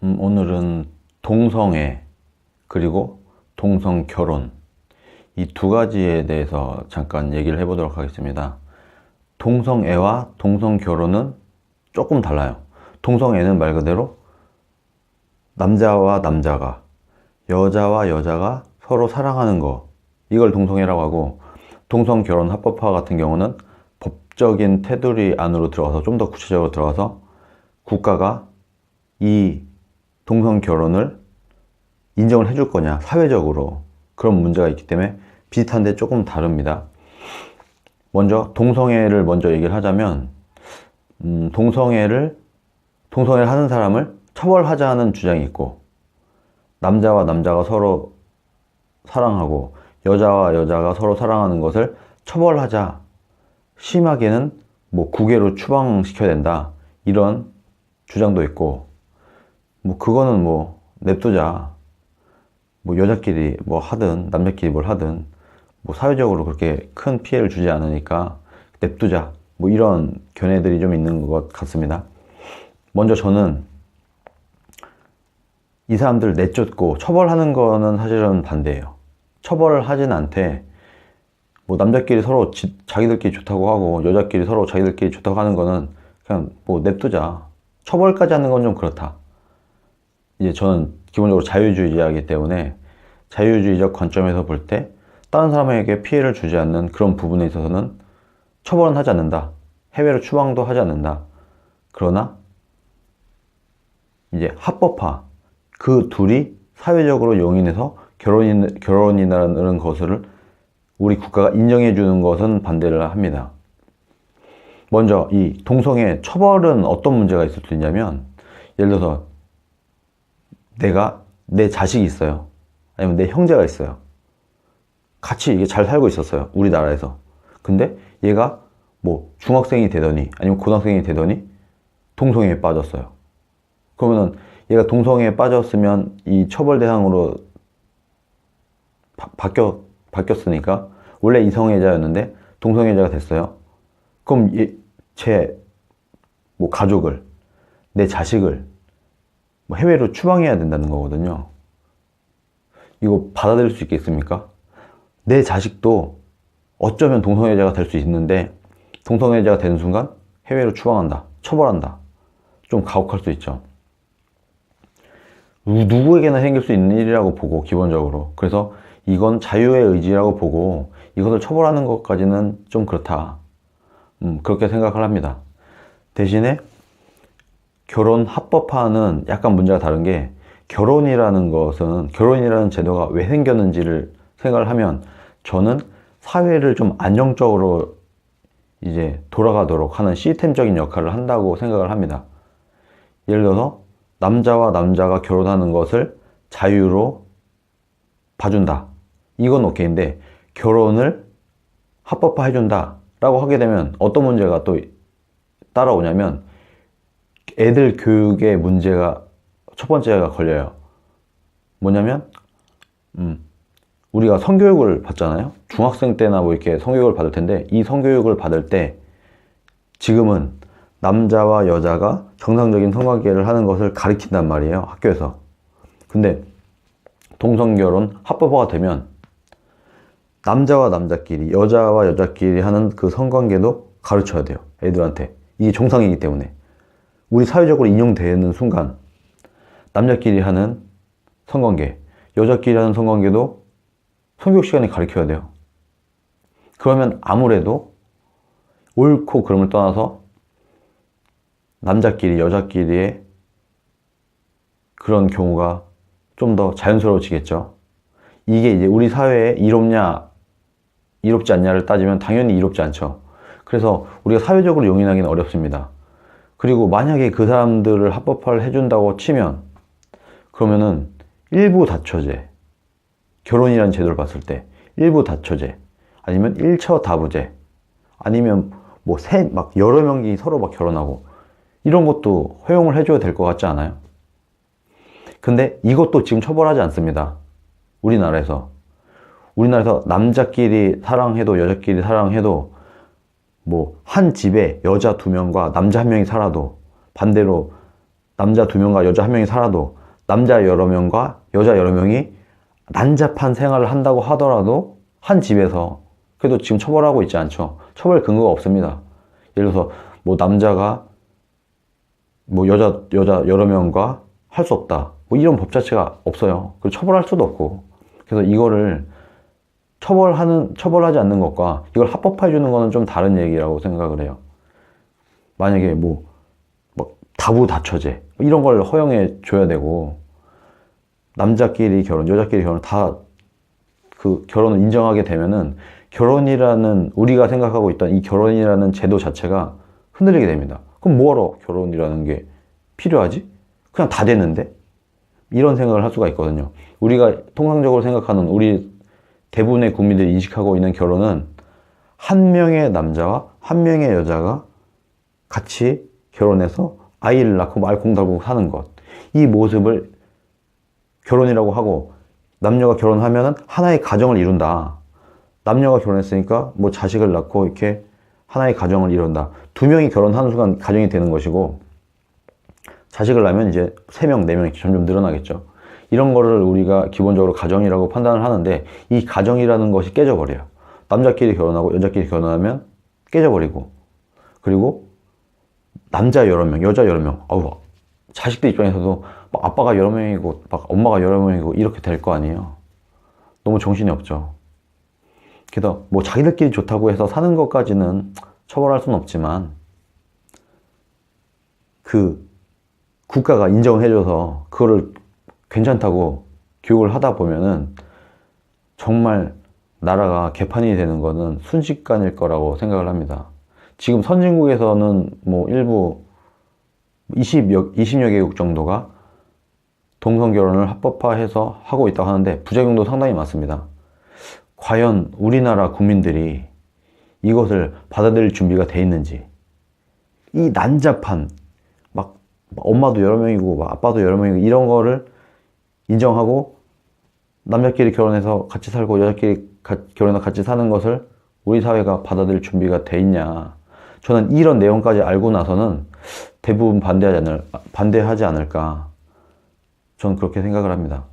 오늘은 동성애 그리고 동성 결혼 이 두 가지에 대해서 잠깐 얘기를 해보도록 하겠습니다. 동성애와 동성 결혼은 조금 달라요. 동성애는 말 그대로 남자와 남자가 여자와 여자가 서로 사랑하는 거, 이걸 동성애라고 하고, 동성 결혼 합법화 같은 경우는 법적인 테두리 안으로 들어가서 좀 더 구체적으로 들어가서 국가가 이 동성 결혼을 인정을 해줄 거냐, 사회적으로 그런 문제가 있기 때문에 비슷한데 조금 다릅니다. 먼저 동성애를 먼저 얘기를 하자면, 동성애를 하는 사람을 처벌하자는 주장이 있고, 남자와 남자가 서로 사랑하고 여자와 여자가 서로 사랑하는 것을 처벌하자, 심하게는 뭐 국외로 추방시켜야 된다, 이런 주장도 있고, 뭐 그거는 뭐 냅두자, 뭐 여자끼리 뭐 하든 남자끼리 뭘 하든 뭐 사회적으로 그렇게 큰 피해를 주지 않으니까 냅두자, 뭐 이런 견해들이 좀 있는 것 같습니다. 먼저 저는 이 사람들 내쫓고 처벌하는 거는 사실은 반대예요. 처벌을 하진 않되, 뭐 남자끼리 서로 자기들끼리 좋다고 하고 여자끼리 서로 자기들끼리 좋다고 하는 거는 그냥 뭐 냅두자. 처벌까지 하는 건 좀 그렇다. 이제 저는 기본적으로 자유주의자이기 때문에 자유주의적 관점에서 볼 때 다른 사람에게 피해를 주지 않는 그런 부분에 있어서는 처벌은 하지 않는다. 해외로 추방도 하지 않는다. 그러나 이제 합법화, 그 둘이 사회적으로 용인해서 결혼이라는 것을 우리 국가가 인정해 주는 것은 반대를 합니다. 먼저 이 동성애 처벌은 어떤 문제가 있을 수 있냐면, 예를 들어서 내 자식이 있어요. 아니면 내 형제가 있어요. 같이 이게 잘 살고 있었어요, 우리나라에서. 근데 얘가 뭐 중학생이 되더니 아니면 고등학생이 되더니 동성애에 빠졌어요. 그러면은 얘가 동성애에 빠졌으면 이 처벌 대상으로 바뀌었으니까, 원래 이성애자였는데 동성애자가 됐어요. 그럼 제 뭐 가족을, 내 자식을 뭐 해외로 추방해야 된다는 거거든요. 이거 받아들일 수 있겠습니까? 내 자식도 어쩌면 동성애자가 될 수 있는데, 동성애자가 되는 순간 해외로 추방한다, 처벌한다. 좀 가혹할 수 있죠. 누구에게나 생길 수 있는 일이라고 보고, 기본적으로. 그래서 이건 자유의 의지라고 보고 이것을 처벌하는 것까지는 좀 그렇다, 그렇게 생각을 합니다. 대신에 결혼 합법화는 약간 문제가 다른 게, 결혼이라는 제도가 왜 생겼는지를 생각을 하면, 저는 사회를 좀 안정적으로 이제 돌아가도록 하는 시스템적인 역할을 한다고 생각을 합니다. 예를 들어서 남자와 남자가 결혼하는 것을 자유로 봐준다, 이건 오케이인데, 결혼을 합법화 해준다 라고 하게 되면 어떤 문제가 또 따라오냐면, 애들 교육에 문제가 첫 번째가 걸려요. 뭐냐면 우리가 성교육을 받잖아요. 중학생 때나 뭐 이렇게 성교육을 받을 텐데, 이 성교육을 받을 때 지금은 남자와 여자가 정상적인 성관계를 하는 것을 가르친단 말이에요, 학교에서. 근데 동성결혼 합법화가 되면 남자와 남자끼리, 여자와 여자끼리 하는 그 성관계도 가르쳐야 돼요, 애들한테. 이게 정상이기 때문에. 우리 사회적으로 인용되는 순간 남자끼리 하는 성관계, 여자끼리 하는 성관계도 성교육 시간에 가르쳐야 돼요. 그러면 아무래도 옳고 그름을 떠나서 남자끼리, 여자끼리의 그런 경우가 좀 더 자연스러워지겠죠. 이게 이제 우리 사회에 이롭냐, 이롭지 않냐를 따지면 당연히 이롭지 않죠. 그래서 우리가 사회적으로 용인하기는 어렵습니다. 그리고 만약에 그 사람들을 합법화를 해준다고 치면, 그러면은 일부 다처제, 결혼이라는 제도를 봤을 때 일부 다처제, 아니면 일처 다부제, 아니면 뭐 막 여러 명이 서로 막 결혼하고, 이런 것도 허용을 해줘야 될 것 같지 않아요? 근데 이것도 지금 처벌하지 않습니다, 우리나라에서. 남자끼리 사랑해도 여자끼리 사랑해도, 뭐 한 집에 여자 2명과 남자 1명이 살아도, 반대로 남자 2명과 여자 1명이 살아도 남자 여러 명과 여자 여러 명이 난잡한 생활을 한다고 하더라도 한 집에서 그래도 지금 처벌하고 있지 않죠. 처벌 근거가 없습니다. 예를 들어서 뭐 남자가 뭐 여자 여러 명과 할 수 없다. 뭐 이런 법 자체가 없어요. 그리고 처벌할 수도 없고. 그래서 이거를 처벌하지 않는 것과 이걸 합법화해 주는 거는 좀 다른 얘기라고 생각을 해요. 만약에 뭐 다부다처제 이런 걸 허용해 줘야 되고, 남자끼리 결혼, 여자끼리 결혼 다 그 결혼을 인정하게 되면은 결혼이라는, 우리가 생각하고 있던 이 결혼이라는 제도 자체가 흔들리게 됩니다. 그럼 뭐하러 결혼이라는 게 필요하지? 그냥 다 됐는데? 이런 생각을 할 수가 있거든요. 우리가 통상적으로 생각하는, 우리 대부분의 국민들이 인식하고 있는 결혼은 한 명의 남자와 한 명의 여자가 같이 결혼해서 아이를 낳고 알콩달콩 사는 것. 이 모습을 결혼이라고 하고, 남녀가 결혼하면 하나의 가정을 이룬다. 남녀가 결혼했으니까 뭐 자식을 낳고 이렇게 하나의 가정을 이룬다. 2명이 결혼하는 순간 가정이 되는 것이고, 자식을 낳으면 이제 3명, 4명이 점점 늘어나겠죠. 이런 거를 우리가 기본적으로 가정이라고 판단을 하는데, 이 가정이라는 것이 깨져버려요. 남자끼리 결혼하고 여자끼리 결혼하면 깨져버리고, 그리고 남자 여러 명, 여자 여러 명. 자식들 입장에서도 막 아빠가 여러 명이고 막 엄마가 여러 명이고 이렇게 될 거 아니에요. 너무 정신이 없죠. 그래서 뭐 자기들끼리 좋다고 해서 사는 것까지는 처벌할 수는 없지만, 그 국가가 인정해줘서 그거를 괜찮다고 교육을 하다 보면은 정말 나라가 개판이 되는 거는 순식간일 거라고 생각을 합니다. 지금 선진국에서는 뭐 일부 20여 개국 정도가 동성결혼을 합법화해서 하고 있다고 하는데 부작용도 상당히 많습니다. 과연 우리나라 국민들이 이것을 받아들일 준비가 돼 있는지, 이 난잡한 막 엄마도 여러 명이고 막 아빠도 여러 명이고 이런 거를 인정하고 남자끼리 결혼해서 같이 살고 여자끼리 결혼해서 같이 사는 것을 우리 사회가 받아들일 준비가 돼 있냐. 저는 이런 내용까지 알고 나서는 대부분 반대하지 않을까. 저는 그렇게 생각을 합니다.